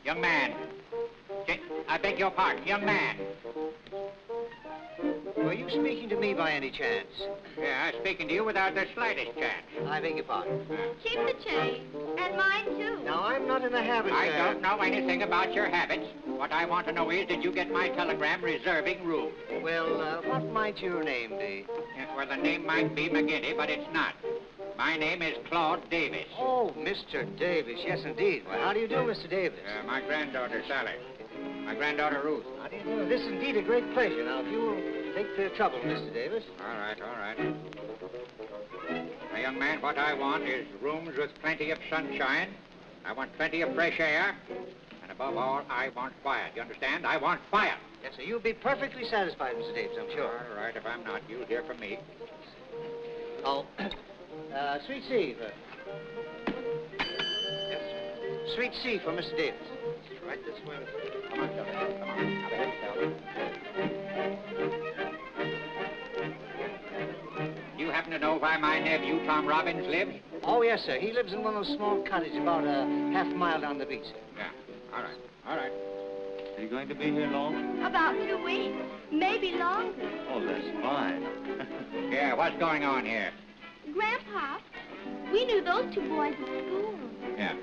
Young man. I beg your pardon, young man. Were you speaking to me by any chance? Yeah, speaking to you without the slightest chance. I beg your pardon. Keep the change. And mine, too. Now, I'm not in the habit, I don't know anything about your habits. What I want to know is, did you get my telegram reserving room? Well, what might your name be? Yeah, well, the name might be McGinty, but it's not. My name is Claude Davis. Oh, Mr. Davis. Yes, indeed. Well, how do you do, Mr. Davis? My granddaughter, Sally. My granddaughter, Ruth. How do you do? This is indeed a great pleasure. Now, if you will take the trouble, Mr. Davis. All right, all right. Now, young man, what I want is rooms with plenty of sunshine. I want plenty of fresh air. And above all, I want quiet. You understand? I want quiet. Yes, sir. You'll be perfectly satisfied, Mr. Davis, I'm sure. All right, if I'm not, you'll hear from me. Oh, Sweet C. Yes, sir. Sweet C for Mr. Davis. Right this way. Come on, Sally. Come on. Now, behave yourself. Do you happen to know why my nephew, Tom Robbins, lives? Oh, yes, sir. He lives in one of those small cottages about a half mile down the beach, sir. Yeah. All right. All right. Are you going to be here long? About 2 weeks. Maybe longer. Oh, that's fine. Yeah, what's going on here? Grandpa, we knew those 2 boys at school. Yeah.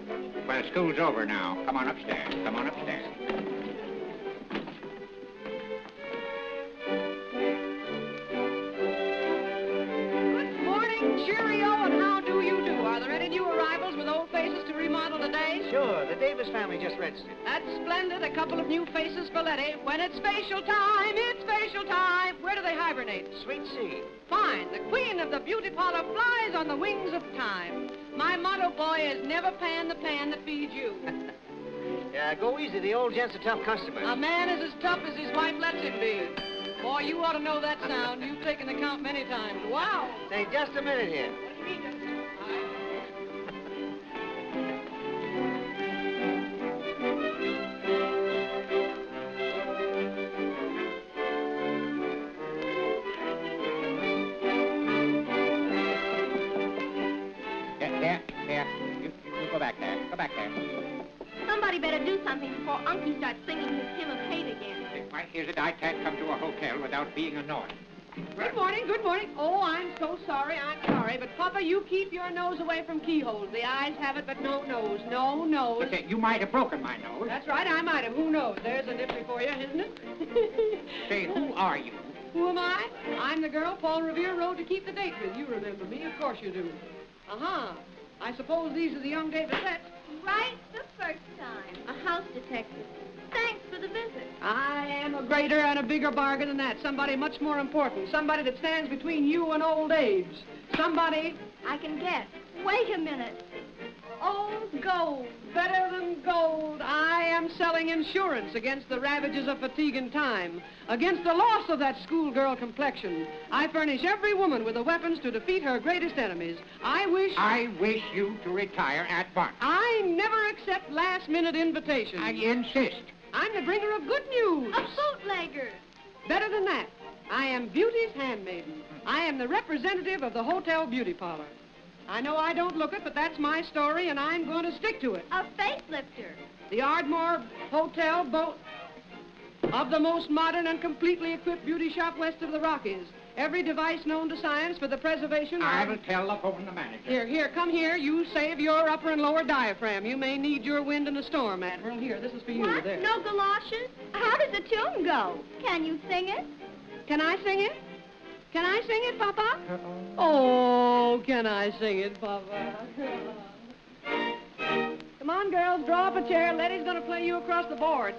Well, school's over now. Come on upstairs. Come on upstairs. Good morning, cheerio, and how do you do? Are there any new arrivals with old faces to remodel today? Sure. The Davis family just registered. That's splendid. A couple of new faces for Letty. When it's facial time, it's facial time. Where do they hibernate? Sweet C. Fine. The queen of the beauty parlor flies on the wings of time. My motto, boy, is never pan the pan that feeds you. Yeah, go easy. The old gent's a tough customer. A man is as tough as his wife lets him be. Boy, you ought to know that sound. You've taken the count many times. Wow. Say, just a minute here. You go back there. Go back there. Somebody better do something before Unky starts singing his hymn of hate again. Why, here's it. I can't come to a hotel without being annoyed. Good morning, good morning. Oh, I'm so sorry, but Papa, you keep your nose away from keyholes. The eyes have it, but no nose. No nose. Okay, you might have broken my nose. That's right, I might have. Who knows? There's a nipsey for you, isn't it? Say, who are you? Who am I? I'm the girl Paul Revere rode to keep the date with. You remember me, of course you do. Uh-huh. I suppose these are the young Davisettes. Right the first time. A house detective. Thanks for the visit. I am a greater and a bigger bargain than that. Somebody much more important. Somebody that stands between you and old age. Somebody... I can guess. Wait a minute. Oh, gold. Better than gold. I am selling insurance against the ravages of fatigue and time. Against the loss of that schoolgirl complexion. I furnish every woman with the weapons to defeat her greatest enemies. I wish you to retire at once. I never accept last-minute invitations. I insist. I'm the bringer of good news. A bootlegger. Better than that. I am beauty's handmaiden. I am the representative of the hotel beauty parlor. I know I don't look it, but that's my story, and I'm going to stick to it. A facelifter. The Ardmore Hotel boat of the most modern and completely equipped beauty shop west of the Rockies. Every device known to science for the preservation of... I will telephone the manager. Here, come here. You save your upper and lower diaphragm. You may need your wind in a storm, Admiral. Here, this is for you. What? There. No galoshes? How does the tune go? Can you sing it? Can I sing it? Can I sing it, Papa? Oh, can I sing it, Papa? Come on, girls, draw up a chair. Letty's going to play you across the board.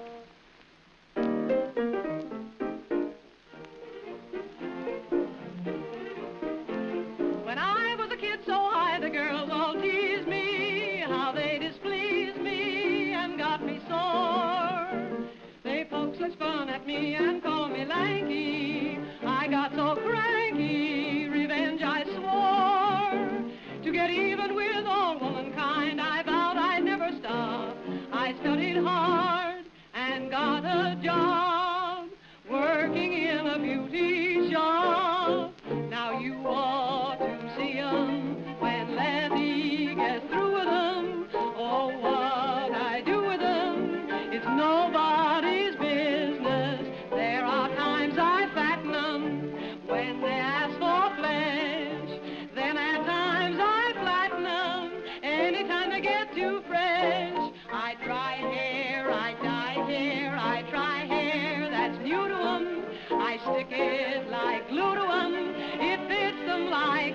When I was a kid so high, the girls all teased me, how they displeased me and got me sore. They poked such fun at me and called me lanky. I got so cranky, revenge I swore. To get even with all womankind, I vowed I'd never stop. I studied hard and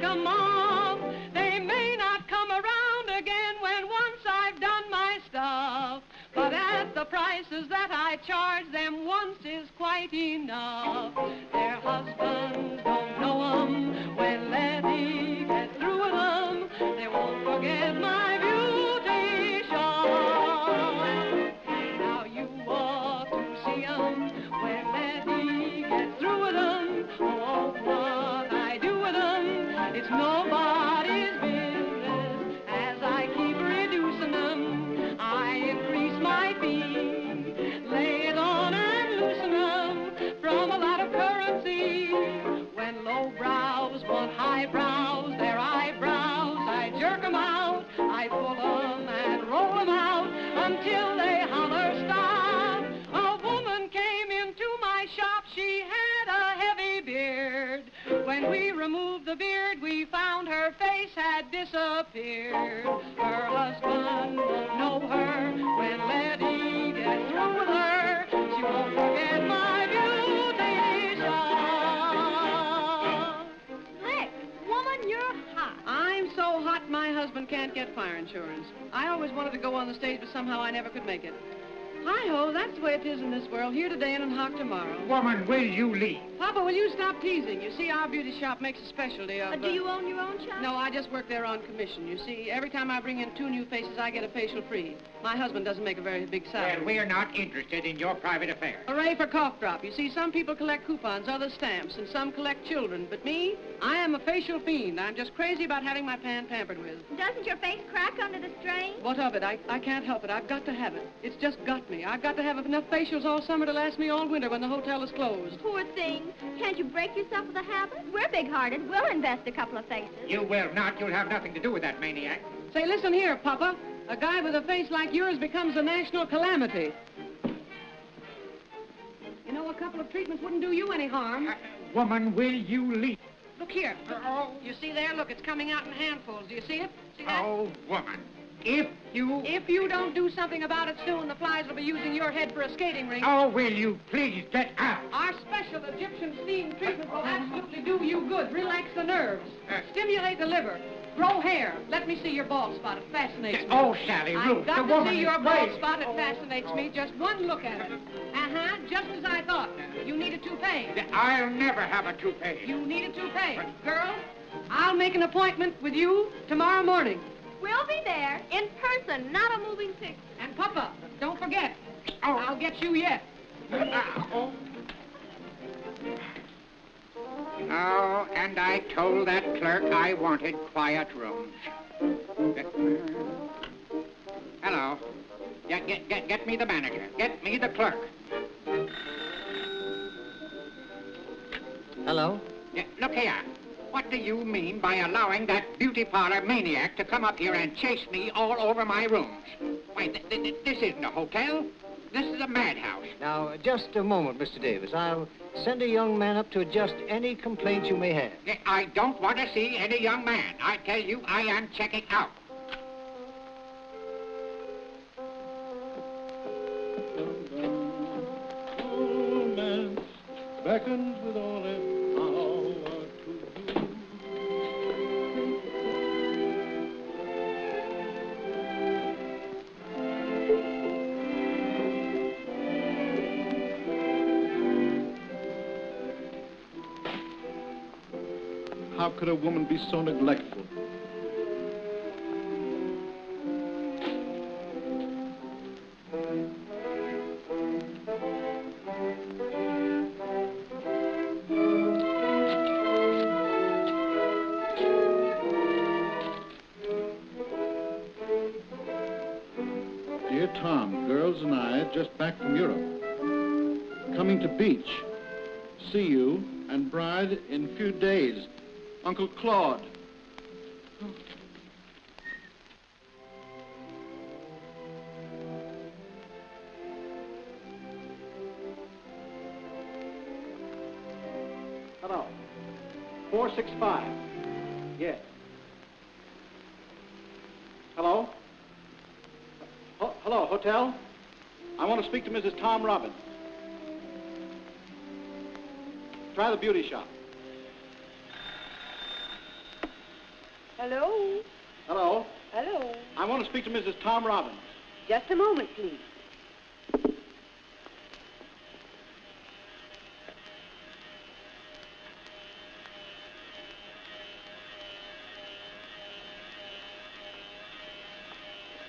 take 'em off. They may not come around again when once I've done my stuff. But at the prices that I charge them once is quite enough. Their husbands don't know 'em. When Letty gets through with 'em, they won't forget my beauty shop. Now you ought to see 'em. When Letty gets through with 'em, oh, what I do with 'em, it's nobody's business. As I keep reducing 'em, I increase my fee. Lay it on and loosen 'em from a lot of currency. When low brows want high brows, their eyebrows, I jerk 'em out. I pull 'em and roll 'em out until they holler stop. A woman came into my shop, she had a heavy beard. When we removed the beard, we found her face had disappeared. Her husband won't know her. When Letty gets through with her, she won't forget my beauty shop. Slick, woman, you're hot. I'm so hot my husband can't get fire insurance. I always wanted to go on the stage, but somehow I never could make it. Hi-ho, that's the way it is in this world. Here today and in hock tomorrow. Woman, will you leave? Papa, will you stop teasing? You see, our beauty shop makes a specialty of... Do you own your own shop? No, I just work there on commission. You see, every time I bring in 2 new faces, I get a facial free. My husband doesn't make a very big salary. Well, we're not interested in your private affairs. Hooray for cough drop. You see, some people collect coupons, others stamps, and some collect children. But me, I am a facial fiend. I'm just crazy about having my pan pampered with. Doesn't your face crack under the strain? What of it? I can't help it. I've got to have it. It's just got me. I've got to have enough facials all summer to last me all winter when the hotel is closed. Poor thing. Can't you break yourself of the habit? We're big-hearted. We'll invest a couple of faces. You will not. You'll have nothing to do with that maniac. Say, listen here, Papa. A guy with a face like yours becomes a national calamity. You know, a couple of treatments wouldn't do you any harm. Woman, will you leave? Look here. You see there? Look, it's coming out in handfuls. Do you see it? See that? Oh, woman. If you don't do something about it soon, the flies will be using your head for a skating rink. Oh, will you please get out? Our special Egyptian steam treatment will absolutely do you good. Relax the nerves. Stimulate the liver. Grow hair. Let me see your bald spot. It fascinates me. Oh, Sally, Ruth, I've got the to woman see is your bald crazy. spot. It fascinates me. Just one look at it. Uh-huh. Just as I thought. You need a toupee. I'll never have a toupee. You need a toupee. Girl, I'll make an appointment with you tomorrow morning. We'll be there, in person, not a moving picture. And Papa, don't forget. Oh, I'll get you yet. Oh, and I told that clerk I wanted quiet rooms. Hello. Get me the manager. Get me the clerk. Hello? Look here. What do you mean by allowing that beauty parlor maniac to come up here and chase me all over my rooms? Why, this isn't a hotel. This is a madhouse. Now, just a moment, Mr. Davis. I'll send a young man up to adjust any complaints you may have. I don't want to see any young man. I tell you, I am checking out. Romance beckons with all its power to you. How could a woman be so neglectful? Dear Tom, girls and I just back from Europe. Coming to beach. See you and bride in few days. Uncle Claude. Hello. 465. Yes. Hello? Hello, hotel? I want to speak to Mrs. Tom Robbins. Try the beauty shop. Hello? Hello? Hello? I want to speak to Mrs. Tom Robbins. Just a moment, please.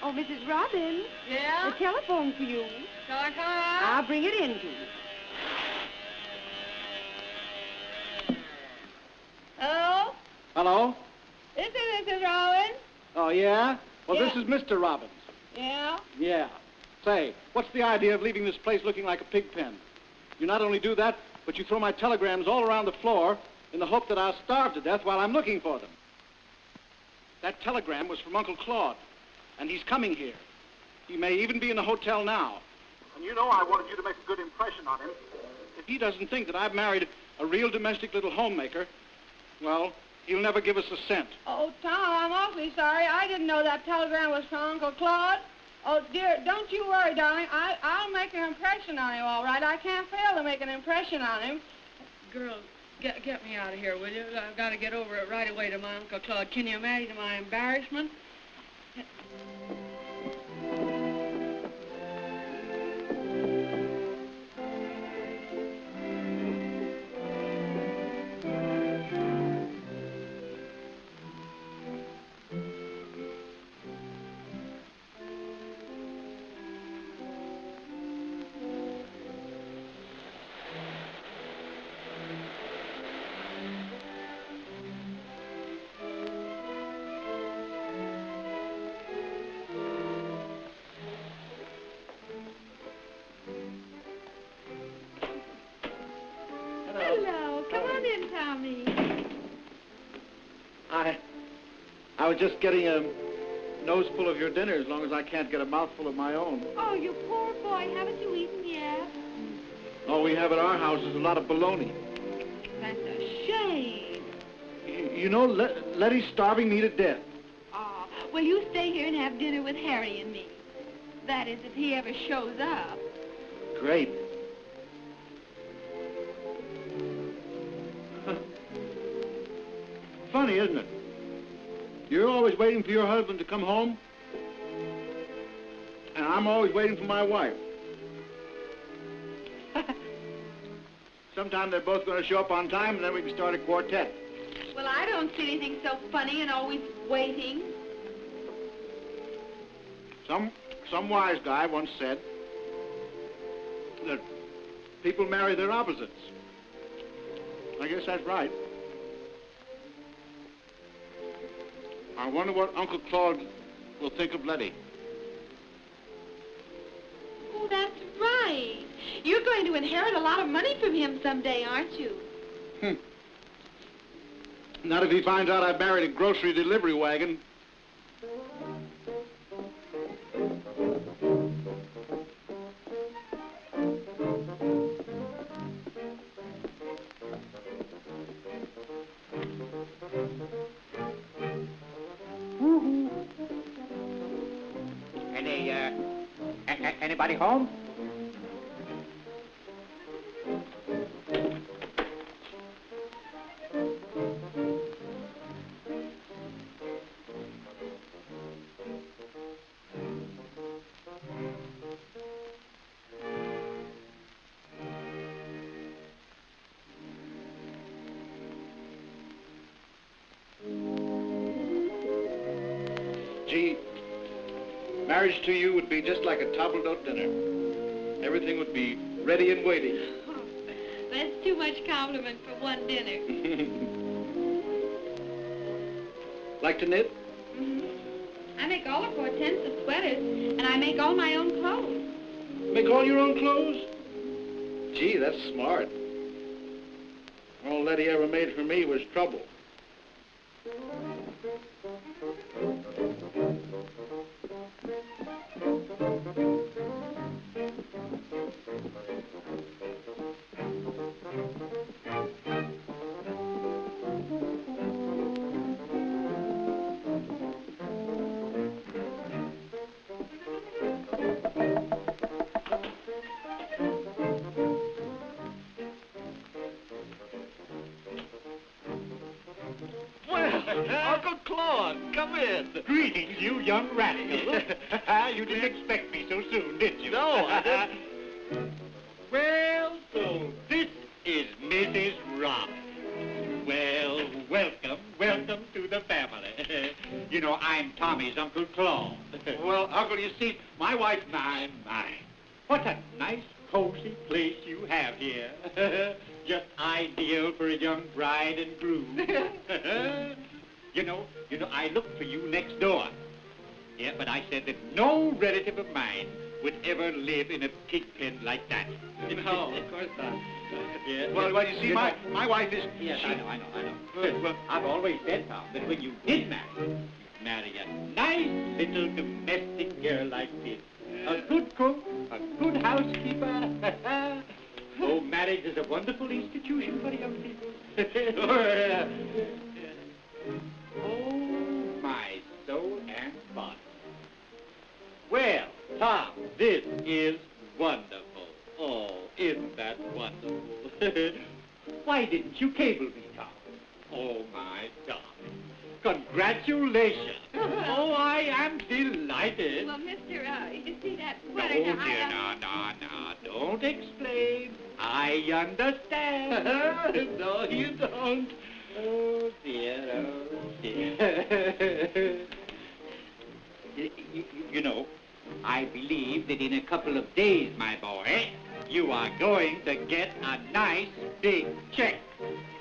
Oh, Mrs. Robbins. Yeah? The telephone for you. Shall I come out? I'll bring it in to you. Hello? Hello? This is Mrs. Robbins. Oh, yeah? Well, Yeah. this is Mr. Robbins. Yeah? Yeah. Say, what's the idea of leaving this place looking like a pig pen? You not only do that, but you throw my telegrams all around the floor in the hope that I'll starve to death while I'm looking for them. That telegram was from Uncle Claude, and he's coming here. He may even be in the hotel now. And you know I wanted you to make a good impression on him. If he doesn't think that I've married a real domestic little homemaker, well, he'll never give us a cent. Oh, Tom, I'm awfully sorry. I didn't know that telegram was from Uncle Claude. Oh, dear, don't you worry, darling. I'll make an impression on him, all right. I can't fail to make an impression on him. Girls, get me out of here, will you? I've got to get over it right away to my Uncle Claude. Can you imagine my embarrassment? Hello. Come on in, Tommy. I was just getting a nose full of your dinner as long as I can't get a mouthful of my own. Oh, you poor boy. Haven't you eaten yet? All we have at our house is a lot of bologna. That's a shame. You know, Letty's starving me to death. Oh, well, you stay here and have dinner with Harry and me. That is, if he ever shows up. Great. Funny, isn't it? You're always waiting for your husband to come home, and I'm always waiting for my wife. Sometime they're both going to show up on time, and then we can start a quartet. Well, I don't see anything so funny in always waiting. Some wise guy once said that people marry their opposites. I guess that's right. I wonder what Uncle Claude will think of Letty. Oh, that's right. You're going to inherit a lot of money from him someday, aren't you? Not if he finds out I've married a grocery delivery wagon. Anybody home? Gee, marriage to you would be just like a table-d'hote dinner. Everything would be ready and waiting. Oh, that's too much compliment for one dinner. Like to knit? Mm-hmm. I make all of Hortense's sweaters, and I make all my own clothes. Make all your own clothes? Gee, that's smart. All Letty ever made for me was trouble. Well, Uncle Claude, come in. Greetings, you young rascal. You didn't expect me so soon, did you? No, I didn't. Well, so this is Mrs. Robin. Well, welcome to the family. You know, I'm Tommy's Uncle Claude. Well, Uncle, you see, my wife... My. What a nice, cozy place you have here. Just ideal for a young bride and groom. You know, I looked for you next door. Yeah, but I said that no relative of mine would ever live in a pig pen like that. No, of course not. Yeah, Well, you see, my wife is... Yes, she- I know. Well, I've always said, Tom, that when you did marry a nice little domestic girl like this, a good cook, a good housekeeper. Oh, marriage is a wonderful institution for young people. Oh, my soul and body. Well, Tom, this is wonderful. Oh, isn't that wonderful? Why didn't you cable me, Tom? Oh, my darling. Congratulations. Oh, I am delighted. Well, Mr. You see that No, sweater? dear, no. Don't explain. I understand. No, you don't. Oh, dear. You know, I believe that in a couple of days, my boy, you are going to get a nice big check.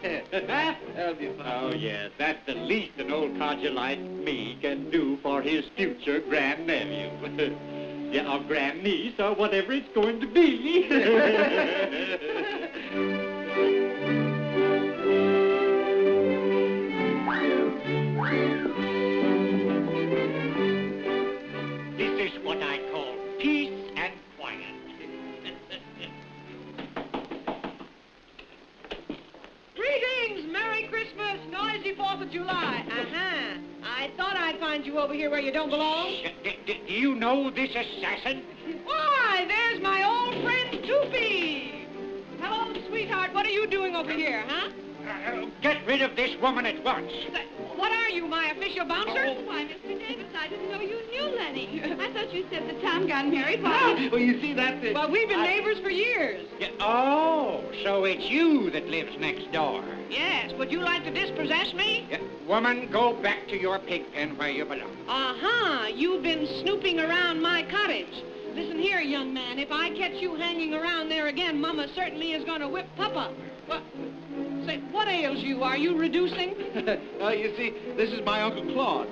That'll be fine. Oh, yes, that's the least an old codger like me can do for his future grandnephew. Yeah, or grandniece, or whatever it's going to be. This is what I call peace and quiet. Greetings! Merry Christmas! Noisy 4th of July! I thought I'd find you over here where you don't belong. Do you know this assassin? Why, there's my old friend Toopy! Hello, sweetheart. What are you doing over here, huh? Get rid of this woman at once. What are you, my official bouncer? Oh, why, Mr. Davis, I didn't know you knew Letty. I thought you said that Tom got married. Why? Well, you see, that's it. Well, we've been neighbors for years. Yeah, oh, so it's you that lives next door. Yes, would you like to dispossess me? Yeah, woman, go back to your pig pen where you belong. Uh-huh. You've been snooping around my cottage. Listen here, young man. If I catch you hanging around there again, Mama certainly is going to whip Papa. Say, what ails you? Are you reducing? You see, this is my Uncle Claude.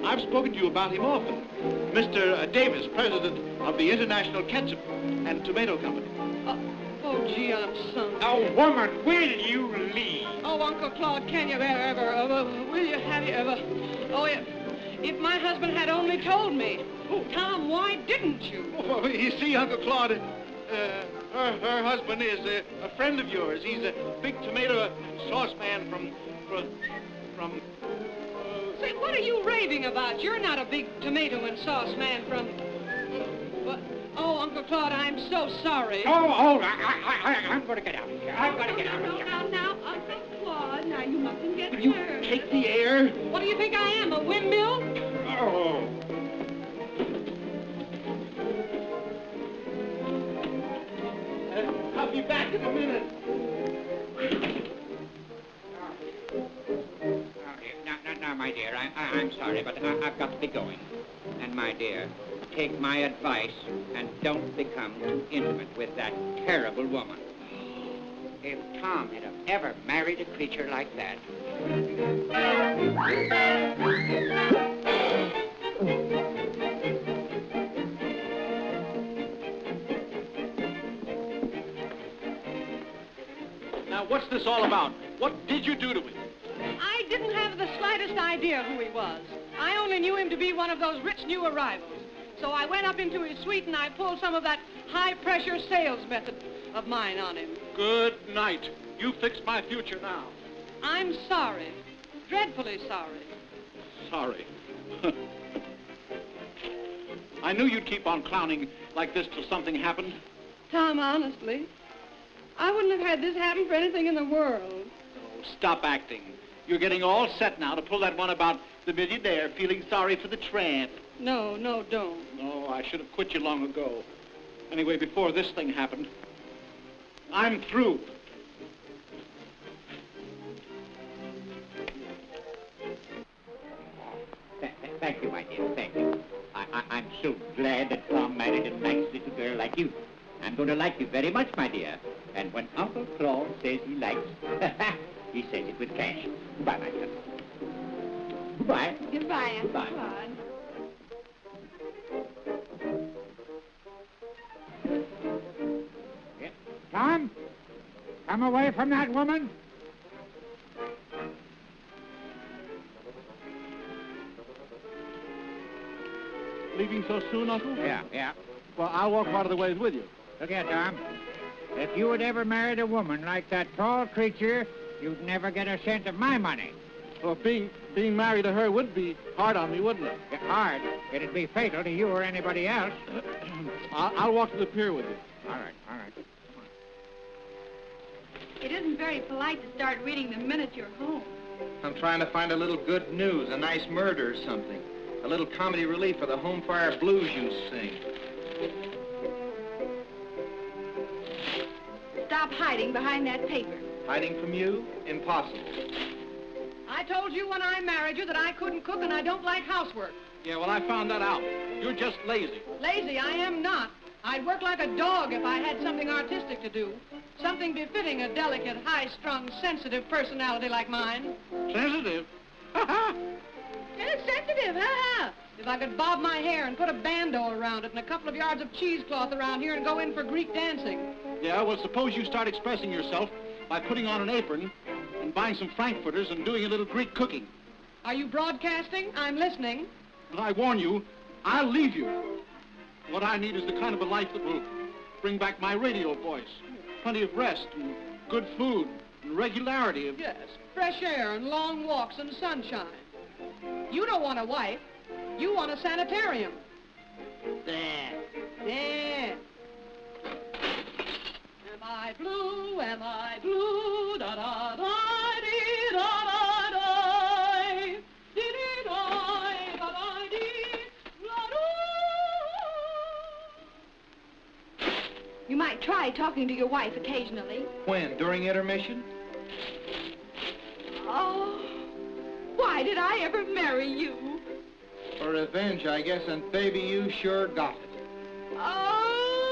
I've spoken to you about him often. Mr. Davis, president of the International Ketchup and Tomato Company. Oh, gee, I'm sunk. Oh, woman, will you leave? Oh, Uncle Claude, can you have you ever... Oh, if my husband had only told me. Oh, Tom, why didn't you? Oh, you see, Uncle Claude, her husband is a friend of yours. He's a big tomato sauce man from... Say, what are you raving about? You're not a big tomato and sauce man from... What? Oh, Uncle Claude, I'm so sorry. Oh, I'm going to get out of here. I've got to get out of here. Now, Uncle Claude, now you mustn't get You nervous. take the air. What do you think I am, a windmill? Oh. I'll be back in a minute. Now, my dear, I'm sorry, but I've got to be going. And, my dear, take my advice and don't become too intimate with that terrible woman. If Tom had have ever married a creature like that... Now, what's this all about? What did you do to him? I didn't have the slightest idea who he was. I only knew him to be one of those rich new arrivals. So I went up into his suite and I pulled some of that high-pressure sales method of mine on him. Good night. You fixed my future now. I'm sorry. Dreadfully sorry. Sorry. I knew you'd keep on clowning like this till something happened. Tom, honestly, I wouldn't have had this happen for anything in the world. Oh, stop acting. You're getting all set now to pull that one about the millionaire feeling sorry for the tramp. No, don't. Oh, I should have quit you long ago. Anyway, before this thing happened, I'm through. Thank you, my dear, thank you. I'm so glad that Tom married a nice little girl like you. I'm going to like you very much, my dear. And when Uncle Claude says he likes, he says it with cash. Goodbye, my dear. Goodbye. Goodbye, Uncle Goodbye. Claude. Yeah. Tom, come away from that woman. Leaving so soon, Uncle? Yeah. Well, I'll walk part of the ways with you. Look here, Tom. If you had ever married a woman like that tall creature, you'd never get a cent of my money. Well, being married to her would be hard on me, wouldn't it? Hard. It'd be fatal to you or anybody else. I'll walk to the pier with you. All right. It isn't very polite to start reading the minute you're home. I'm trying to find a little good news, a nice murder or something. A little comedy relief for the home fire blues you sing. Stop hiding behind that paper. Hiding from you? Impossible. I told you when I married you that I couldn't cook and I don't like housework. Yeah, well, I found that out. You're just lazy. Lazy, I am not. I'd work like a dog if I had something artistic to do. Something befitting a delicate, high-strung, sensitive personality like mine. Sensitive? Yeah, sensitive, ha-ha. If I could bob my hair and put a bandeau around it and a couple of yards of cheesecloth around here and go in for Greek dancing. Yeah, well, suppose you start expressing yourself by putting on an apron and buying some frankfurters and doing a little Greek cooking. Are you broadcasting? I'm listening. And I warn you, I'll leave you. What I need is the kind of a life that will bring back my radio voice. Plenty of rest and good food and regularity of... Yes, fresh air and long walks and sunshine. You don't want a wife. You want a sanitarium. There. Am I blue? Am I blue? Da da da dee da da da dee dee da da da dee la doo. You might try talking to your wife occasionally. When? During intermission? Oh, why did I ever marry you? For revenge, I guess, and baby, you sure got it. Oh!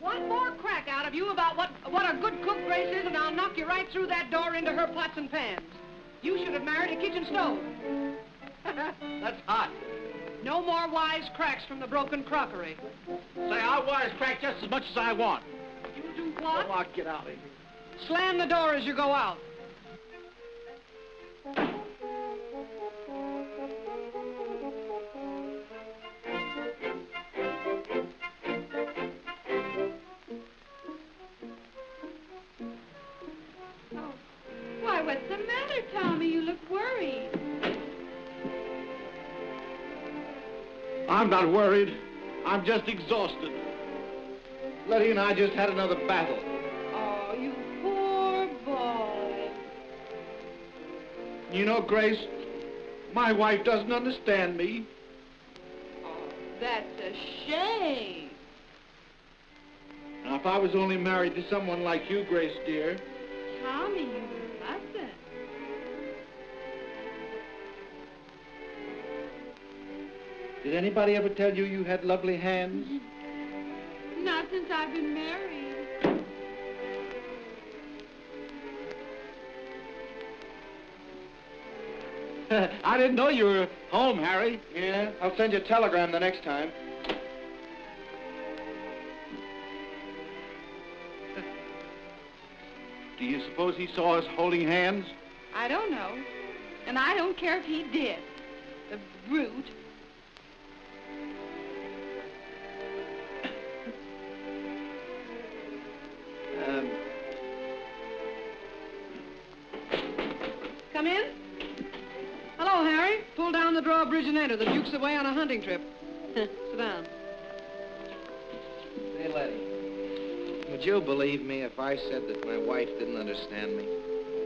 One more crack out of you about what a good cook Grace is, and I'll knock you right through that door into her pots and pans. You should have married a kitchen stove. That's hot. No more wise cracks from the broken crockery. Say, I'll wisecrack just as much as I want. You do what? Oh, I'll get out of here. Slam the door as you go out. Oh, why, what's the matter, Tommy? You look worried. I'm not worried. I'm just exhausted. Letty and I just had another battle. Oh, you poor boy. You know, Grace, my wife doesn't understand me. Oh, that's a shame. Now, if I was only married to someone like you, Grace, dear. Tommy, you mustn't. Did anybody ever tell you you had lovely hands? Not since I've been married. I didn't know you were home, Harry. Yeah, I'll send you a telegram the next time. Do you suppose he saw us holding hands? I don't know. And I don't care if he did. The brute. Come in. Hello, Harry. Pull down the drawbridge and enter. The Duke's away on a hunting trip. Sit down. Hey, Letty. Would you believe me if I said that my wife didn't understand me?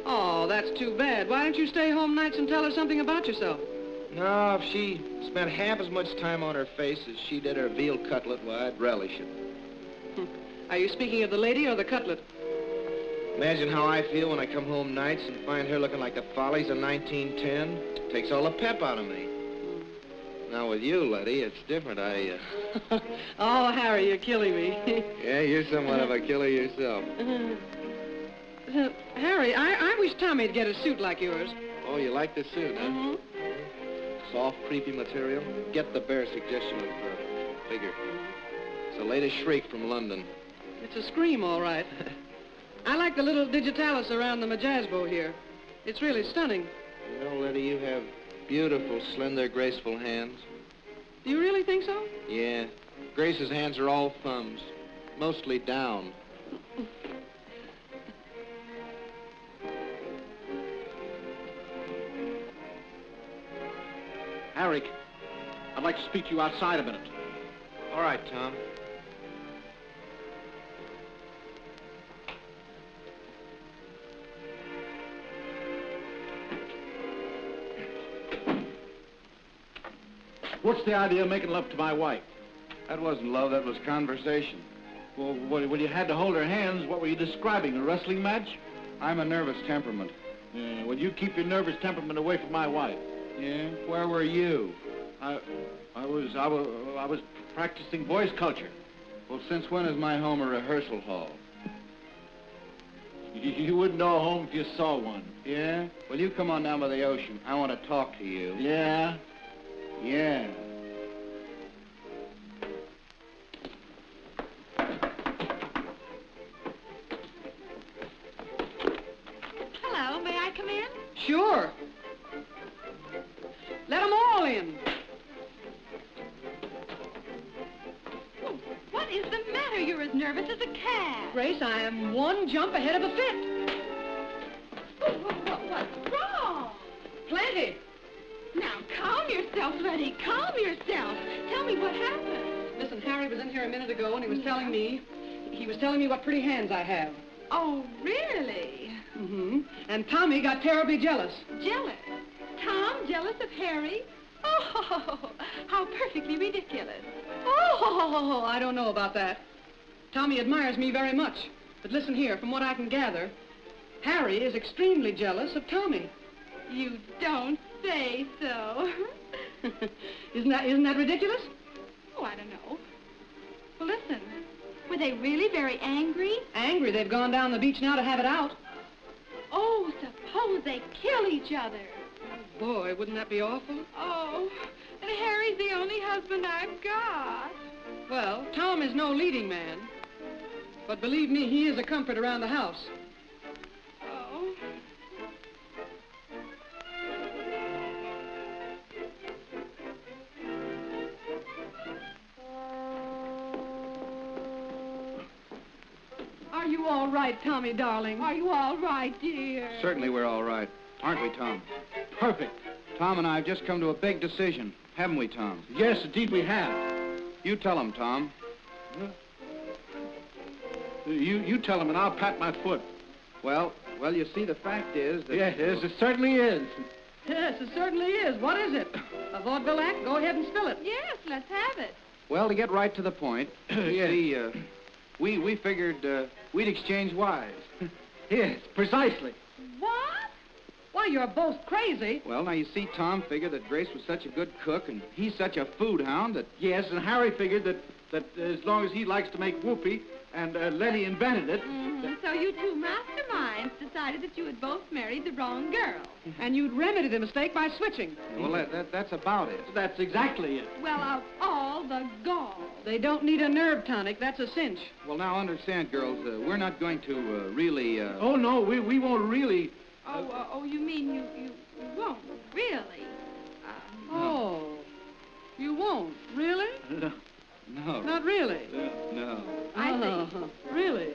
Oh, that's too bad. Why don't you stay home nights and tell her something about yourself? No, if she spent half as much time on her face as she did her veal cutlet, well, I'd relish it. Are you speaking of the lady or the cutlet? Imagine how I feel when I come home nights and find her looking like the follies of 1910. Takes all the pep out of me. Now, with you, Letty, it's different. Oh, Harry, you're killing me. Yeah, you're somewhat of a killer yourself. Harry, I wish Tommy'd get a suit like yours. Oh, you like the suit, huh? Mm-hmm. Soft, creepy material. Get the bare suggestion of figure. It's the latest shriek from London. It's a scream, all right. I like the little digitalis around the majazbo here. It's really stunning. You know, Letty, you have beautiful, slender, graceful hands. Do you really think so? Yeah. Grace's hands are all thumbs, mostly down. Harry, I'd like to speak to you outside a minute. All right, Tom. What's the idea of making love to my wife? That wasn't love, that was conversation. Well, when you had to hold her hands, what were you describing, a wrestling match? I'm a nervous temperament. Yeah, well, you keep your nervous temperament away from my wife. Yeah? Where were you? I was practicing voice culture. Well, since when is my home a rehearsal hall? You wouldn't know a home if you saw one. Yeah? Well, you come on down by the ocean. I want to talk to you. Yeah? Yeah. Hello, may I come in? Sure. Let them all in. Oh, what is the matter? You're as nervous as a cat. Grace, I am one jump ahead of a fit. Oh, what's wrong? Plenty. Now, calm yourself, Letty. Calm yourself. Tell me what happened. Listen, Harry was in here a minute ago and he was telling me what pretty hands I have. Oh, really? Mm-hmm. And Tommy got terribly jealous. Jealous? Tom jealous of Harry? Oh, how perfectly ridiculous. Oh, I don't know about that. Tommy admires me very much. But listen here, from what I can gather, Harry is extremely jealous of Tommy. You don't say so. Isn't that ridiculous? Oh, I don't know. Well, listen. Were they really very angry? Angry? They've gone down the beach now to have it out. Oh, suppose they kill each other. Boy, wouldn't that be awful? Oh, and Harry's the only husband I've got. Well, Tom is no leading man. But believe me, he is a comfort around the house. Oh. Are you all right, Tommy, darling? Are you all right, dear? Certainly we're all right. Aren't we, Tom? Perfect. Tom and I have just come to a big decision. Haven't we, Tom? Yes, indeed we have. You tell him, Tom. You tell him and I'll pat my foot. Well, you see, the fact is that... Yes, it certainly is. Yes, it certainly is. What is it? A vaudeville act? Go ahead and spill it. Yes, let's have it. Well, to get right to the point, Yes. see, we figured we'd exchange wives. Yes, precisely. What? Why, you're both crazy. Well, now, you see, Tom figured that Grace was such a good cook and he's such a food hound that... Yes, and Harry figured that as long as he likes to make whoopee, and Letty invented it... Mm-hmm. So you two masterminds decided that you had both married the wrong girl. And you'd remedy the mistake by switching. Well, that's about it. That's exactly it. Well, of all the gall. They don't need a nerve tonic. That's a cinch. Well, now, understand, girls, we're not going to really... Oh, no, we won't really... Oh, you mean you won't, really? Oh, you won't? Really? No. Not really? No. I see. Really?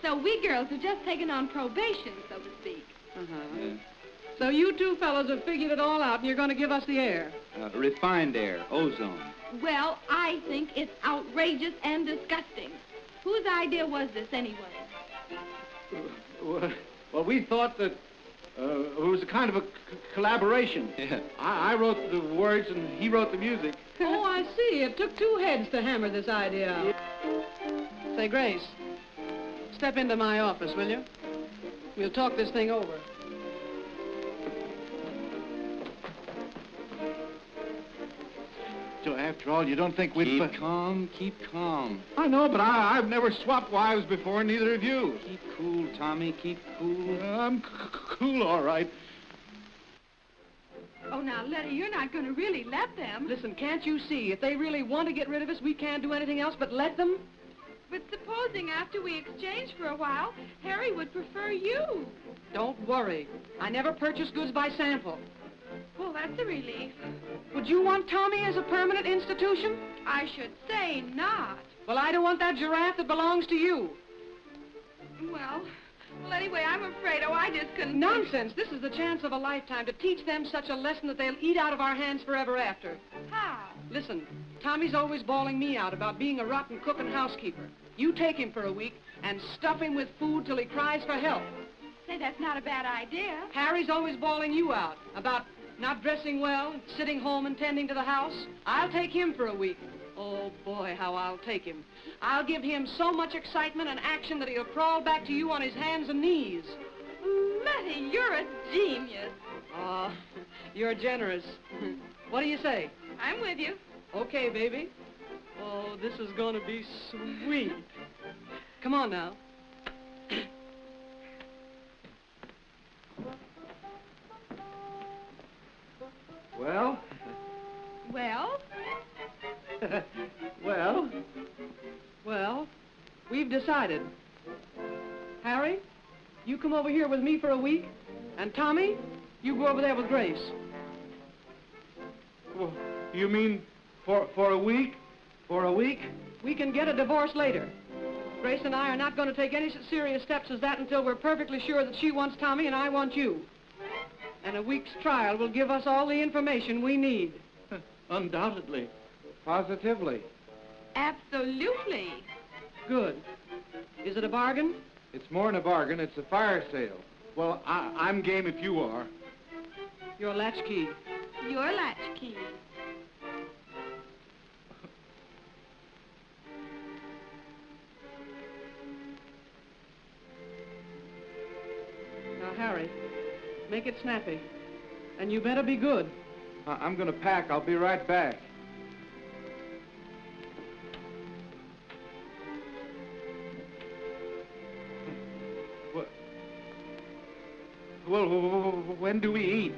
So we girls have just taken on probation, so to speak. Uh-huh. So you two fellows have figured it all out, and you're going to give us the air. Refined air, ozone. Well, I think it's outrageous and disgusting. Whose idea was this, anyway? Well, we thought that it was a kind of a collaboration. Yeah. I wrote the words and he wrote the music. Oh, I see. It took two heads to hammer this idea out. Say, Grace, step into my office, will you? We'll talk this thing over. So after all, you don't think we'd... Keep calm, keep calm. I know, but I've never swapped wives before, neither have you. Keep cool, Tommy, keep cool. I'm cool, all right. Oh, now, Letty, you're not going to really let them. Listen, can't you see? If they really want to get rid of us, we can't do anything else but let them. But supposing after we exchange for a while, Harry would prefer you. Don't worry. I never purchase goods by sample. Well, that's a relief. Would you want Tommy as a permanent institution? I should say not. Well, I don't want that giraffe that belongs to you. Well, anyway, I'm afraid, I just couldn't... Nonsense. This is the chance of a lifetime to teach them such a lesson that they'll eat out of our hands forever after. How? Listen, Tommy's always bawling me out about being a rotten cook and housekeeper. You take him for a week and stuff him with food till he cries for help. Say, that's not a bad idea. Harry's always bawling you out about not dressing well, sitting home and tending to the house. I'll take him for a week. Oh, boy, how I'll take him. I'll give him so much excitement and action that he'll crawl back to you on his hands and knees. Letty, you're a genius. Oh, you're generous. What do you say? I'm with you. Okay, baby. Oh, this is going to be sweet. Come on now. Well? Well? Well, we've decided. Harry, you come over here with me for a week, and Tommy, you go over there with Grace. Well, you mean for a week? For a week? We can get a divorce later. Grace and I are not going to take any such serious steps as that until we're perfectly sure that she wants Tommy and I want you. And a week's trial will give us all the information we need. Undoubtedly. Positively. Absolutely. Good. Is it a bargain? It's more than a bargain. It's a fire sale. Well, I'm game if you are. Your latchkey. Your latchkey. Now, Harry, make it snappy. And you better be good. I'm going to pack. I'll be right back. Well, when do we eat?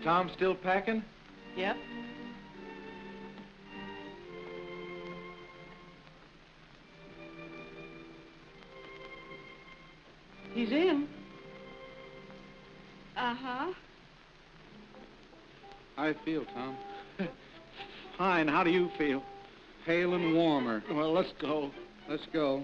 Tom still packing? Yep. He's in. Uh-huh. How you feel, Tom? Fine. How do you feel? Pale and warmer. Well, let's go. Let's go.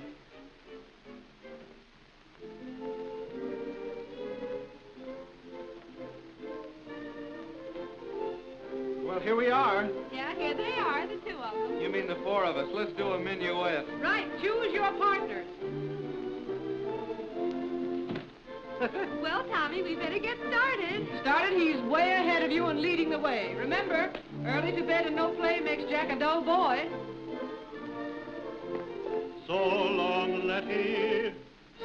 Well, here we are. Yeah, here they are, the two of them. You mean the four of us. Let's do a minuet. Right, choose your partners. Well, Tommy, we better get started. Started, he's way ahead of you and leading the way. Remember, early to bed and no play makes Jack a dull boy. So long, Letty.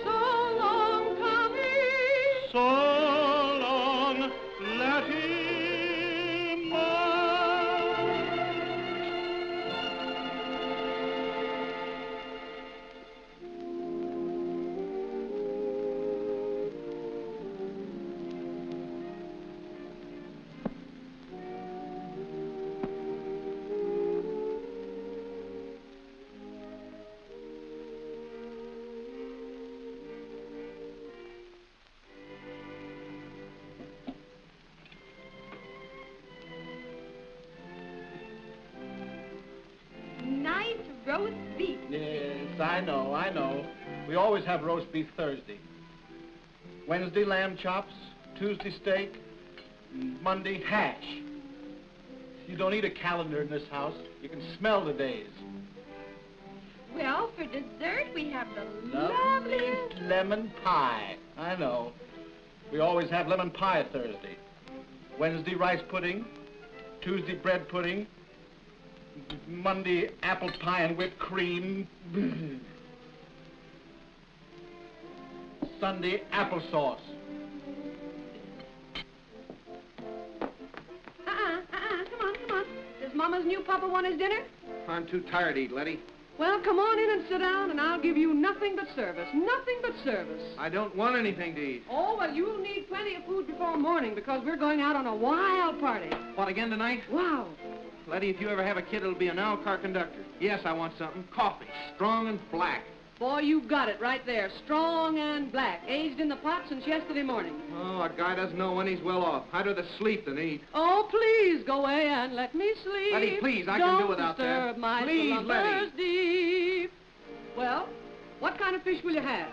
So long, Tommy. So roast beef. Yes, I know. We always have roast beef Thursday. Wednesday, lamb chops. Tuesday, steak. Monday, hash. You don't need a calendar in this house. You can smell the days. Well, for dessert, we have the Lovely loveliest... lemon pie. I know. We always have lemon pie Thursday. Wednesday, rice pudding. Tuesday, bread pudding. Monday, apple pie and whipped cream. Sunday, applesauce. Come on. Does Mama's new papa want his dinner? I'm too tired to eat, Letty. Well, come on in and sit down, and I'll give you nothing but service. Nothing but service. I don't want anything to eat. Oh, well, you'll need plenty of food before morning because we're going out on a wild party. What, again tonight? Wow. Letty, if you ever have a kid, it'll be an L car conductor. Yes, I want something. Coffee. Strong and black. Boy, you've got it right there. Strong and black. Aged in the pot since yesterday morning. Oh, a guy doesn't know when he's well off. I'd rather sleep than eat. Oh, please, go away and let me sleep. Letty, please, I can do without that. Don't disturb my Please, slumbers Letty. deep. Well, what kind of fish will you have?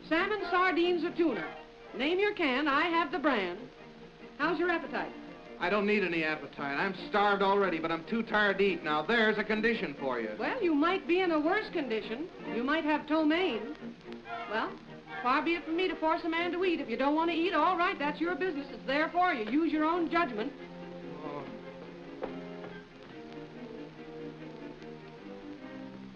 Salmon, sardines, or tuna? Name your can. I have the brand. How's your appetite? I don't need any appetite. I'm starved already, but I'm too tired to eat now. There's a condition for you. Well, you might be in a worse condition. You might have ptomaine. Well, far be it from me to force a man to eat. If you don't want to eat, all right, that's your business. It's there for you. Use your own judgment.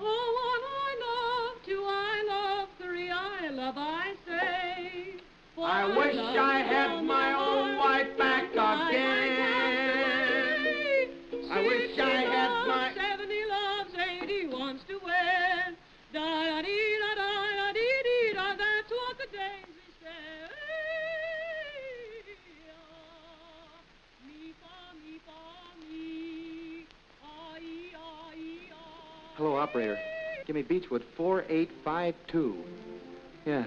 Oh, one I love, two I love, three I love, I say. I wish I had my own wife back again. I wish I had my... 70 loves, 80 wants to wed. Da-da-dee-da-da-da-dee-dee-da, that's what the daisy said. Me-fa-me-fa-me, ah-ee-ah-ee-ah. Hello, operator. Give me Beechwood 4852. Yeah.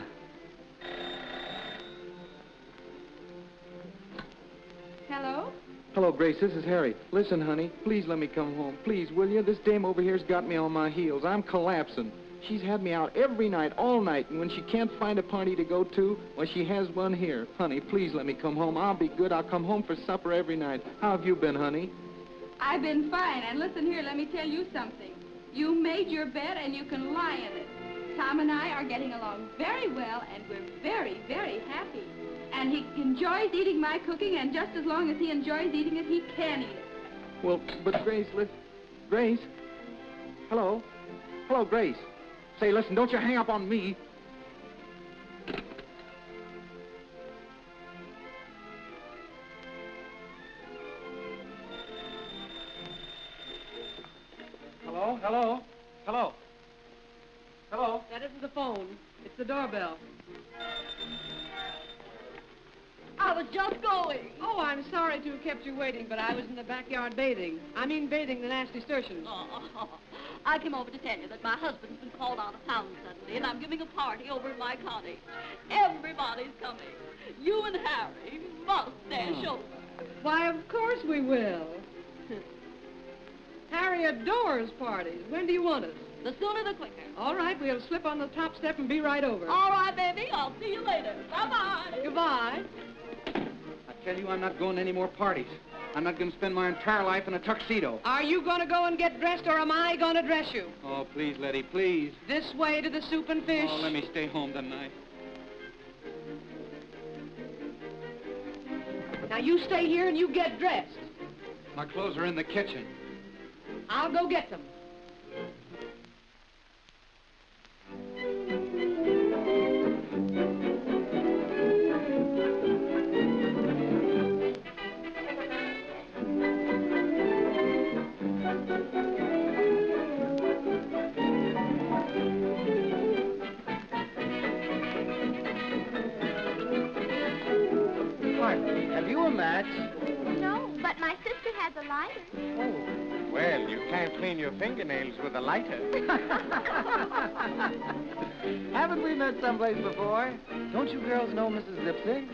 Hello? Hello, Grace. This is Harry. Listen, honey, please let me come home. Please, will you? This dame over here's got me on my heels. I'm collapsing. She's had me out every night, all night, and when she can't find a party to go to, well, she has one here. Honey, please let me come home. I'll be good. I'll come home for supper every night. How have you been, honey? I've been fine, and listen here, let me tell you something. You made your bed, and you can lie in it. Tom and I are getting along very well, and we're very, very happy. And he enjoys eating my cooking, and just as long as he enjoys eating it, he can eat it. Well, but Grace, Grace? Hello? Hello, Grace. Say, listen, don't you hang up on me. Hello? Hello? Hello? Hello? That isn't the phone. It's the doorbell. I was just going. Oh, I'm sorry to have kept you waiting, but I was in the backyard bathing. I mean bathing the nasty nasturtiums. Oh, I came over to tell you that my husband's been called out of town suddenly, and I'm giving a party over in my cottage. Everybody's coming. You and Harry must dash over. Why, of course we will. Harry adores parties. When do you want us? The sooner the quicker. All right, we'll slip on the top step and be right over. All right, baby. I'll see you later. Bye-bye. Goodbye. I tell you, I'm not going to any more parties. I'm not going to spend my entire life in a tuxedo. Are you going to go and get dressed, or am I going to dress you? Oh, please, Letty, please. This way to the soup and fish. Oh, let me stay home tonight. Now, you stay here and you get dressed. My clothes are in the kitchen. I'll go get them. Have you a match? No, but my sister has a lighter. Oh. Well, you can't clean your fingernails with a lighter. Haven't we met someplace before? Don't you girls know Mrs. Lipsy?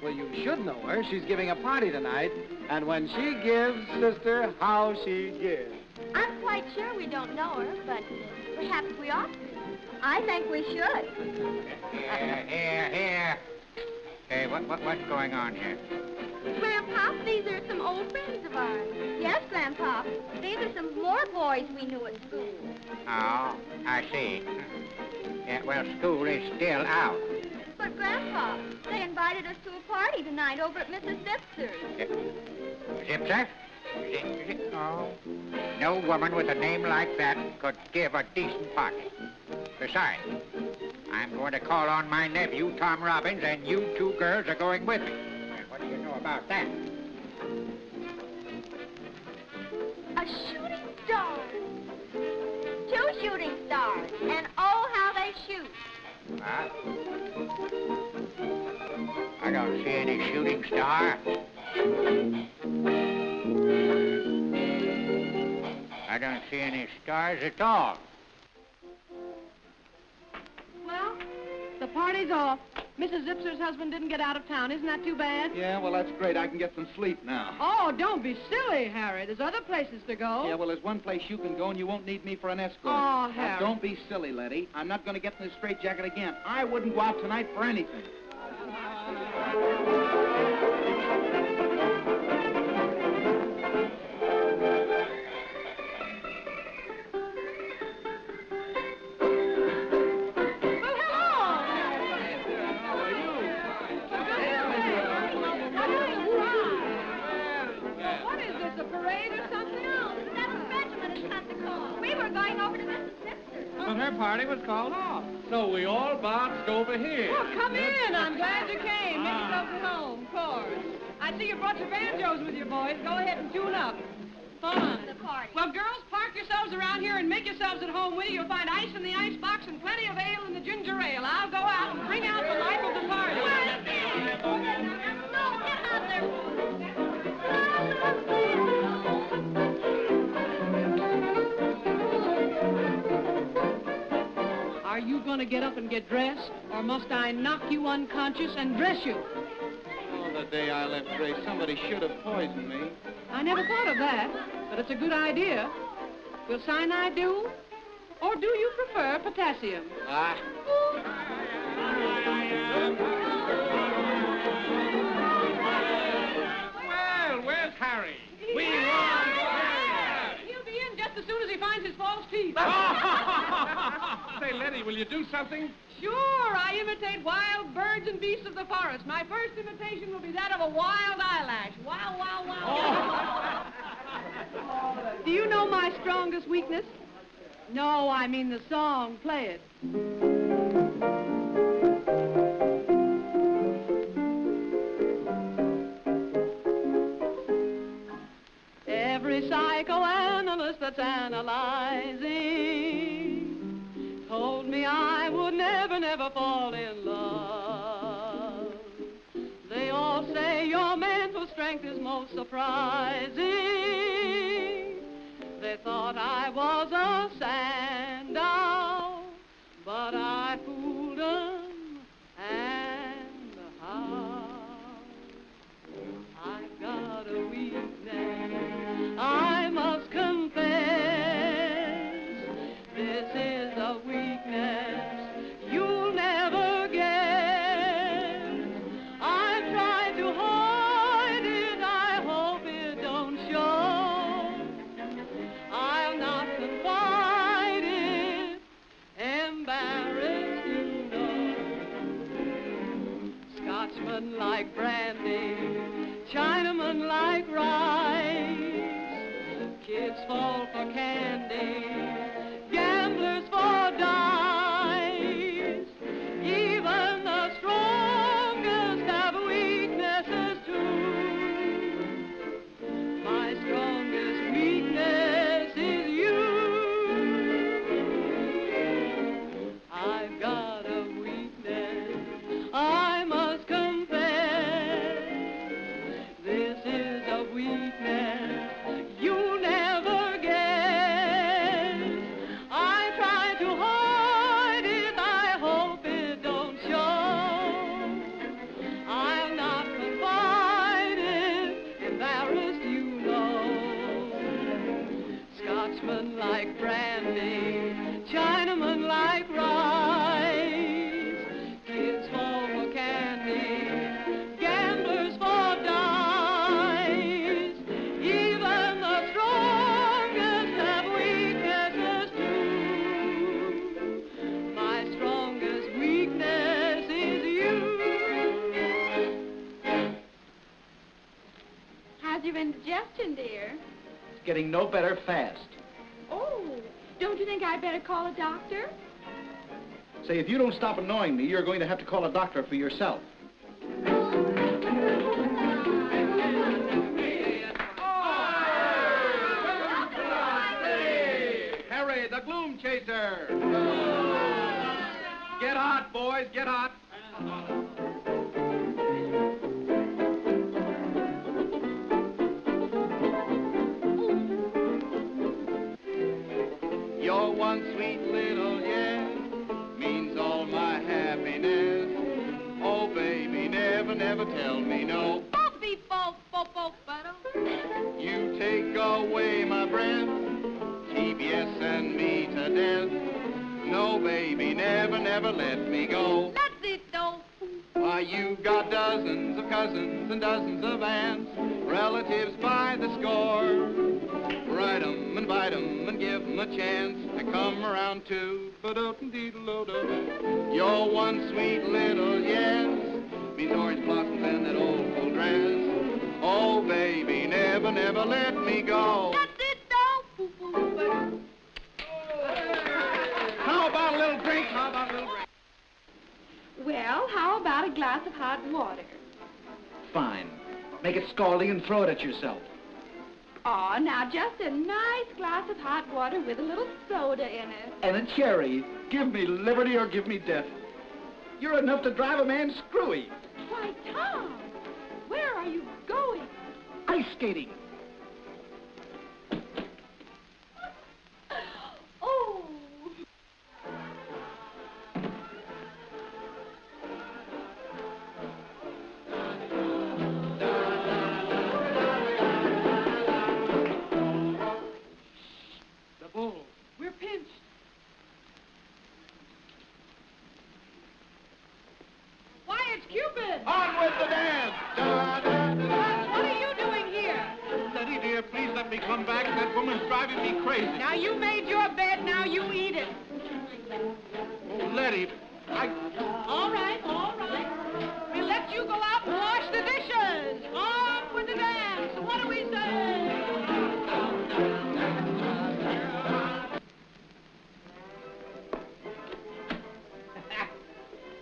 Well, you should know her. She's giving a party tonight. And when she gives, sister, how she gives. I'm quite sure we don't know her, but perhaps we ought to. I think we should. Here. Hey, what's going on here? Grandpop, these are some old friends of ours. Yes, Grandpop. These are some more boys we knew at school. Oh, I see. Yeah, well, school is still out. But, Grandpa, they invited us to a party tonight over at Mrs. Zipser's. Zipser? Oh. No woman with a name like that could give a decent party. Besides, I'm going to call on my nephew, Tom Robbins, and you two girls are going with me. And what do you know about that? A shooting star. 2 shooting stars. And oh, how they shoot. Huh? I don't see any shooting star. I don't see any stars at all. Well, the party's off. Mrs. Zipser's husband didn't get out of town. Isn't that too bad? Yeah, well, that's great. I can get some sleep now. Oh, don't be silly, Harry. There's other places to go. Yeah, well, there's one place you can go and you won't need me for an escort. Oh, Now, Harry. don't be silly, Letty. I'm not going to get in the straitjacket again. I wouldn't go out tonight for anything. What is this, a parade or something? No, the 7th Regiment has come to call. We were going over to Mrs. Zipser's. But her party was called off. So we all boxed over here. Well, come in. I'm glad you came. Make yourself at home, of course. I see you brought your banjos with you, boys. Go ahead and tune up. Fun. The party. Well, girls, park yourselves around here and make yourselves at home with you. You'll find ice in the ice box and plenty of ale in the ginger ale. I'll go out and bring out the life of the party. No, get out there. Are you going to get up and get dressed, or must I knock you unconscious and dress you? Oh, the day I left Grace, somebody should have poisoned me. I never thought of that, but it's a good idea. Will cyanide do? Or do you prefer potassium? Well, where's Harry? We He'll be in just as soon as he finds his false teeth. Say, Letty, will you do something? Sure, I imitate wild birds and beasts of the forest. My first imitation will be that of a wild eyelash. Wow, wow, wow. Do you know my strongest weakness? No, I mean the song. Play it. Every psychoanalyst that's analyzing told me I would never, never fall in love. They all say your mental strength is most surprising. They thought I was a Sandow, but I fooled them, and how? I've got a weakness, I must confess. This is a weakness you'll never get. I've tried to hide it, I hope it don't show. I'll not confide it, embarrass you know. Scotchmen like brandy, Chinamen like rice, kids fall for candy, gamblers for dice. Even the strongest have weaknesses too. My strongest weakness is you. I've got a weakness, I must confess. This is a weakness you'll never get. Chinamen like brandy, Chinamen like rice. Kids fall for candy, gamblers for dice. Even the strongest have weaknesses too. My strongest weakness is you. How's your indigestion, dear? It's getting no better fast. Oh, don't you think I'd better call a doctor? Say, if you don't stop annoying me, you're going to have to call a doctor for yourself. Harry, the gloom chaser! Get hot, boys, get hot! You're one sweet little yes, means all my happiness. Oh, baby, never, never tell me no. You take away my breath, keep yes and me to death. No, baby, never, never let me go. That's it, though. Why, you've got dozens of cousins and dozens of aunts, relatives by the score. Write 'em, invite 'em, and give 'em a chance to come around too. You're one sweet little yes, means orange blossoms and that old full dress. Oh, baby, never, never let me go. That's it, though. How about a little drink? How about a little drink? Well, how about a glass of hot water? Fine. Make it scalding and throw it at yourself. Oh, now just a nice glass of hot water with a little soda in it. And a cherry. Give me liberty or give me death. You're enough to drive a man screwy. Why, Tom, where are you going? Ice skating. Oh. The bull. We're pinched. Why, it's Cupid! On with the dance! What are you doing here? Letty, dear, please let me come back. That woman's driving me crazy. Now, you made your bed, now you eat it. Oh, Letty, All right, all right. We'll let you go out and wash the dishes. On with the dance. What do we say?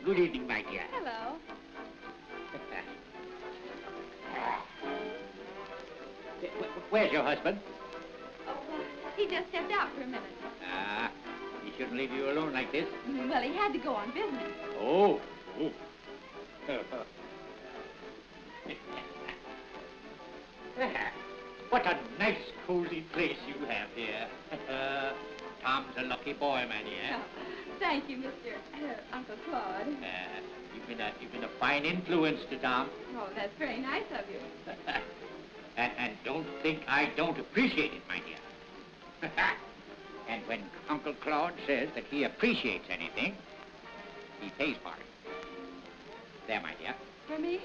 Good evening, my dear. Hello. Where's your husband? Oh, he just stepped out for a minute. Ah, he shouldn't leave you alone like this. Well, he had to go on business. Oh. What a nice, cozy place you have here. Tom's a lucky boy, my dear. Oh, thank you, Mr. Uncle Claude. You've been a fine influence to Tom. Oh, that's very nice of you. and don't think I don't appreciate it, my dear. And when Uncle Claude says that he appreciates anything, he pays for it. There, my dear. For me?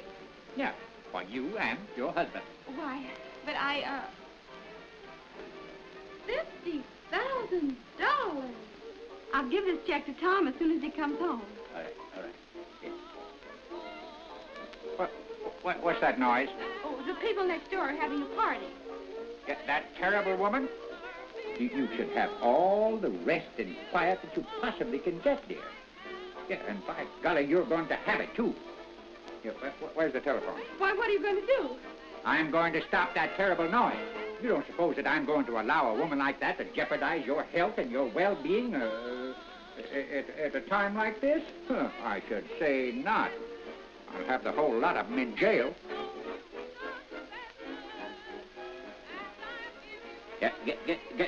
Yeah, for you and your husband. Why, but $50,000. I'll give this check to Tom as soon as he comes home. All right. Yes. What's that noise? Oh, the people next door are having a party. That terrible woman? You should have all the rest and quiet that you possibly can get, dear. Yeah, and by golly, you're going to have it, too. Here, where's the telephone? Why, what are you going to do? I'm going to stop that terrible noise. You don't suppose that I'm going to allow a woman like that to jeopardize your health and your well-being at a time like this? Huh, I should say not. I'll have the whole lot of them in jail.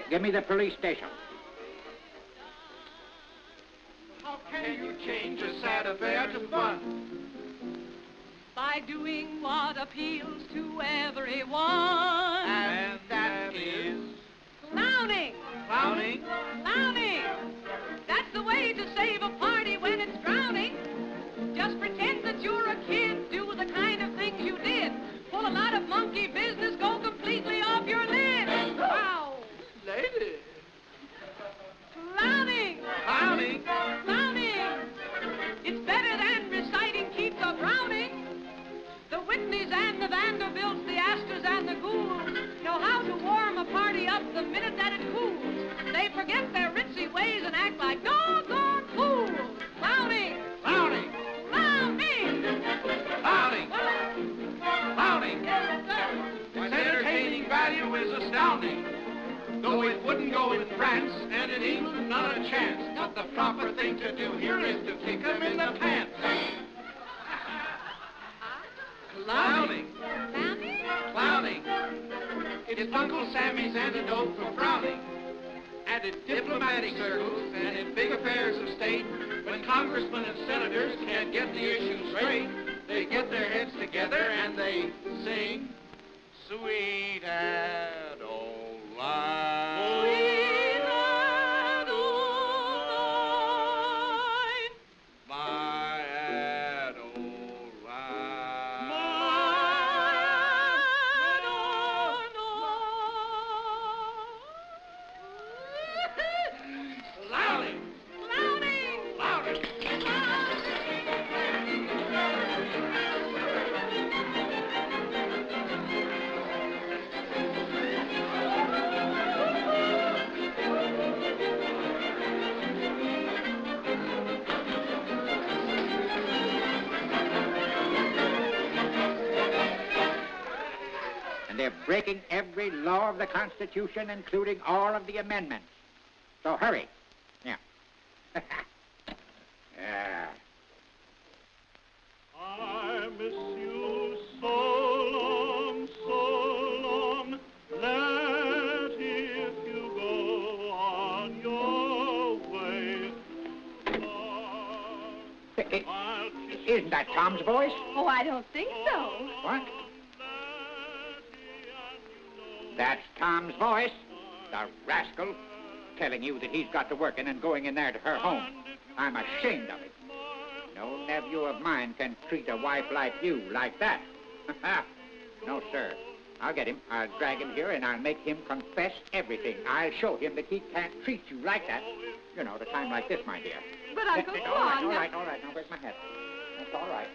Give me the police station. how can you change a sad affair to fun? By doing what appeals to everyone. And that is Clowning! forget their ritzy ways and act like doggone fools. Clowning! Clowning! Clowning! Clowning! Clowning! Its entertaining value is astounding. Though it wouldn't go in France and in England, not a chance. But the proper thing to do here is to kick them in the pants. Clowning. Clowning. It's Uncle Sammy's antidote for frowning. And in diplomatic circles and in big affairs of state, when congressmen and senators can't get the issue straight, they get their heads together and they sing, Sweet Adeline. Sweet Adeline. My Adeline. Clowning. Clowning! Clowning. And they're breaking every law of the Constitution, including all of the amendments. So hurry. Yeah. Yeah. I miss you so long, Letty, if you go on your way. Isn't that Tom's voice? Oh, I don't think so. What? That's Tom's voice. The rascal. Telling you that he's got to working and going in there to her home. I'm ashamed of it. No nephew of mine can treat a wife like you like that. No, sir. I'll get him. I'll drag him here and I'll make him confess everything. I'll show him that he can't treat you like that. You know, at a time like this, my dear. But Uncle Claude... All right. Now, where's my hat? That's all right.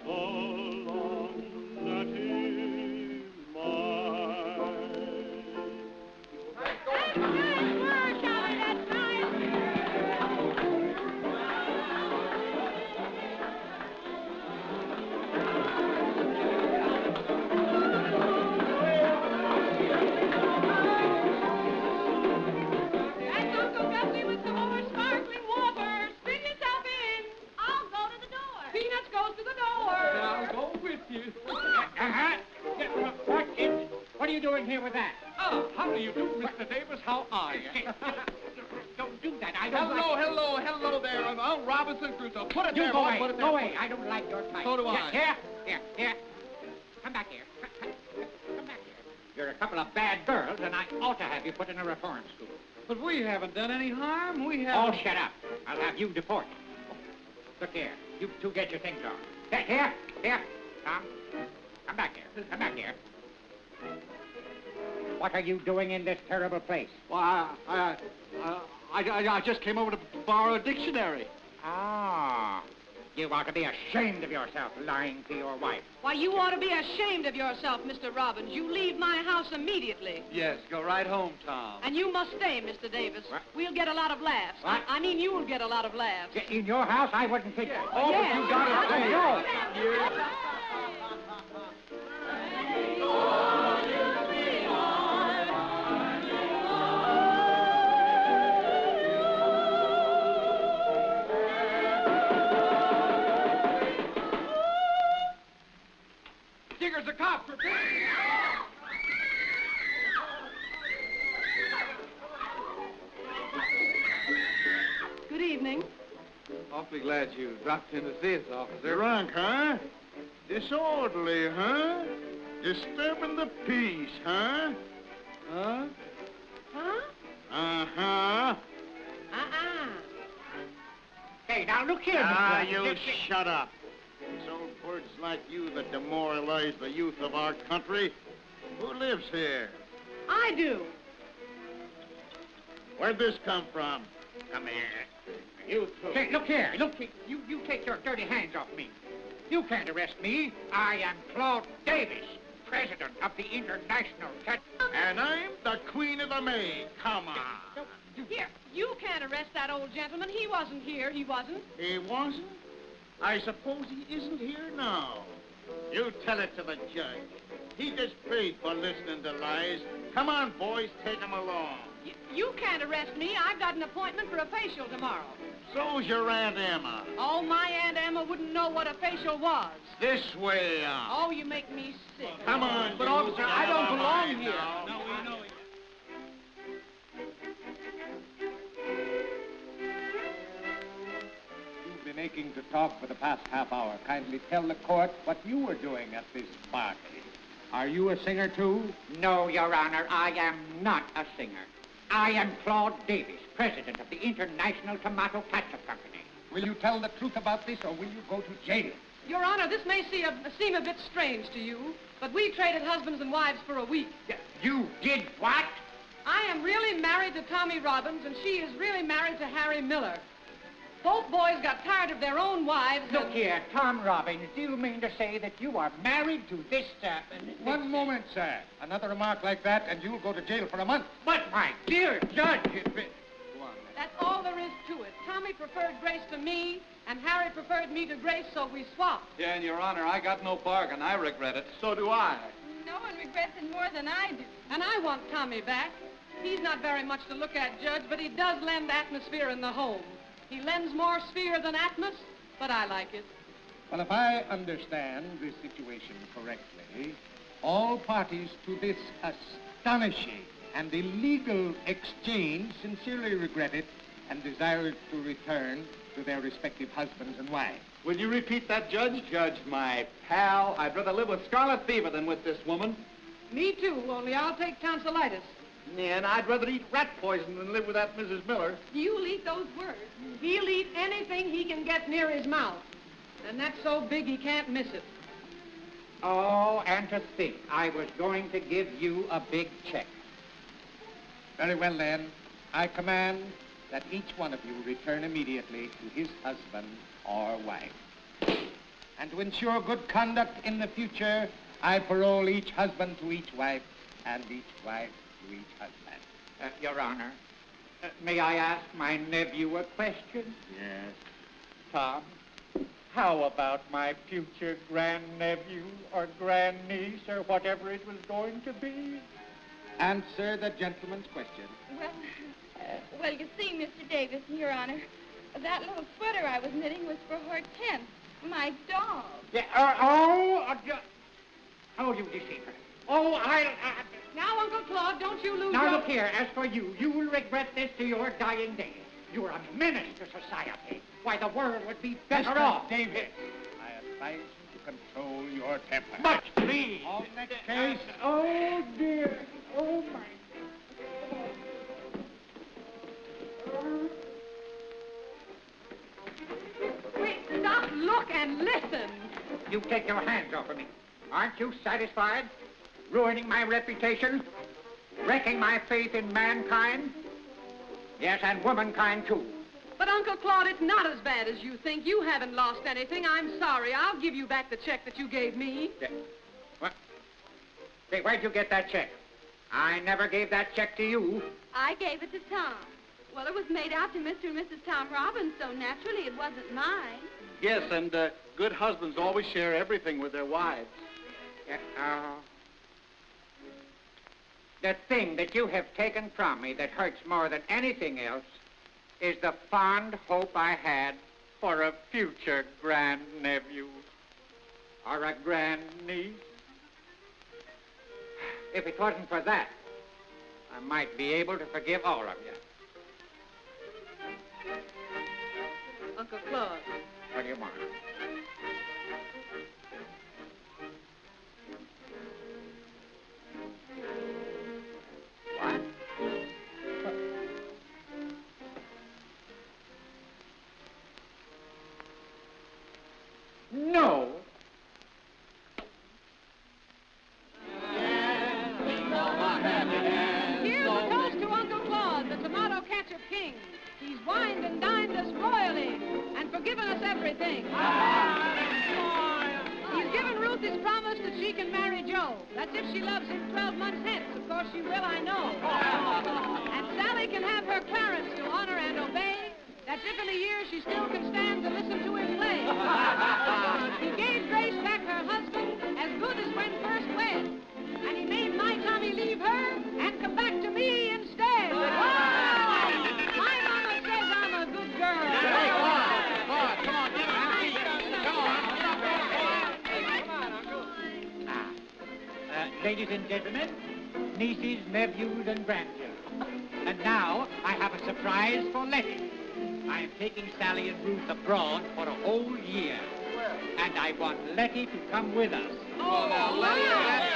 So long, Letty, What are you doing here with that? Oh, how do you do, Mr. Davis? How are you? Don't do that. I don't Hello there. I'm Robinson Crusoe. Put it You there, go boy. away. Put it there. Go away. I don't like your type. So do I. Here. Come back here. Come back here. You're a couple of bad girls, and I ought to have you put in a reform school. But we haven't done any harm. We Oh, haven't. shut up. I'll have you deported. Look here. You two get your things on. Here. Tom. Come back here. What are you doing in this terrible place? Well, I just came over to borrow a dictionary. Ah. You ought to be ashamed of yourself lying to your wife. Why, you ought to be ashamed of yourself, Mr. Robbins. You leave my house immediately. Yes, go right home, Tom. And you must stay, Mr. Davis. What? We'll get a lot of laughs. What? I mean, you'll get a lot of laughs. In your house, I wouldn't think that. Oh, Yes. but you gotta stay. No. Digger's a cop. Good evening. Awfully glad you dropped in to see us, officer. Drunk, huh? Disorderly, huh? Disturbing the peace, huh? Huh? Huh? Uh-huh. Hey, now look here, Ah, Mr. you shut up. It's old birds like you that demoralize the youth of our country. Who lives here? I do. Where'd this come from? Come here. You two. Hey, look here. You take your dirty hands off me. You can't arrest me. I am Claude Davis, president of the International Cat... And I'm the Queen of the May. Come on. Here, you can't arrest that old gentleman. He wasn't here. He wasn't. He wasn't? I suppose he isn't here now. You tell it to the judge. He gets paid for listening to lies. Come on, boys, take him along. You can't arrest me. I've got an appointment for a facial tomorrow. So's your Aunt Emma. Oh, my Aunt Emma wouldn't know what a facial was. This way, Oh, you make me sick. Come on, But, you officer, I don't belong here. now. No, we know it. You've been aching to talk for the past half hour. Kindly tell the court what you were doing at this party. Are you a singer, too? No, Your Honor, I am not a singer. I am Claude Davis, president of the International Tomato Ketchup Company. Will you tell the truth about this, or will you go to jail? Your Honor, this may seem a bit strange to you, but we traded husbands and wives for a week. You did what? I am really married to Tommy Robbins, and she is really married to Harry Miller. Both boys got tired of their own wives. Look here, Tom Robbins, do you mean to say that you are married to this, One moment, sir. Another remark like that, and you'll go to jail for a month. But, my dear judge, That's all there is to it. Tommy preferred Grace to me, and Harry preferred me to Grace, so we swapped. Yeah, and Your Honor, I got no bargain. I regret it. So do I. No one regrets it more than I do. And I want Tommy back. He's not very much to look at, Judge, but he does lend atmosphere in the home. He lends more sphere than atmos, but I like it. Well, if I understand this situation correctly, all parties to this astonishing and illegal exchange sincerely regret it and desire to return to their respective husbands and wives. Will you repeat that, Judge? Judge, my pal, I'd rather live with scarlet fever than with this woman. Me too, only I'll take tonsillitis. And I'd rather eat rat poison than live with that Mrs. Miller. You'll eat those words. He'll eat anything he can get near his mouth. And that's so big he can't miss it. Oh, and to think I was going to give you a big check. Very well, then. I command that each one of you return immediately to his husband or wife. And to ensure good conduct in the future, I parole each husband to each wife and each wife to each husband. Your Honor, may I ask my nephew a question? Yes. Tom, how about my future grandnephew or grandniece or whatever it was going to be? Answer the gentleman's question. Well, you see, Mr. Davis, Your Honor, that little sweater I was knitting was for Hortense, my dog. Yeah, oh, you deceiver. Oh, Now, Uncle Claude, don't you lose Now, your... look here, as for you, you will regret this to your dying day. You're a menace to society. Why, the world would be better off. Davis, I advise you to control your temper. But please. On next case. Oh, dear. Oh, my. Wait, stop, look, and listen. You take your hands off of me. Aren't you satisfied? Ruining my reputation? Wrecking my faith in mankind? Yes, and womankind, too. But, Uncle Claude, it's not as bad as you think. You haven't lost anything. I'm sorry. I'll give you back the check that you gave me. What? Say, where'd you get that check? I never gave that check to you. I gave it to Tom. Well, it was made out to Mr. and Mrs. Tom Robbins, so naturally it wasn't mine. Yes, and good husbands always share everything with their wives. The thing that you have taken from me that hurts more than anything else is the fond hope I had for a future grandnephew or a grandniece. If it wasn't for that, I might be able to forgive all of you. Uncle Claude. What do you want? What? No. Here's a toast to Uncle Claude, the tomato ketchup king. He's wined and dined us royally and forgiven us everything. He's given Ruth his promise that she can marry Joe. show. That's if she loves him 12 months hence. Of course she will, I know. And Sally can have her Clarence to honor and obey. That's if in a year she still can stand to listen to him play. He gave Grace back her husband as good as when first wed. And he made my Tommy leave her and come back to me instead. My mama says I'm a good girl. Hey, Claude, come on, get him. Ladies and gentlemen, nieces, nephews, and grandchildren. And now I have a surprise for Letty. I am taking Sally and Ruth abroad for a whole year. And I want Letty to come with us. Oh, Letty!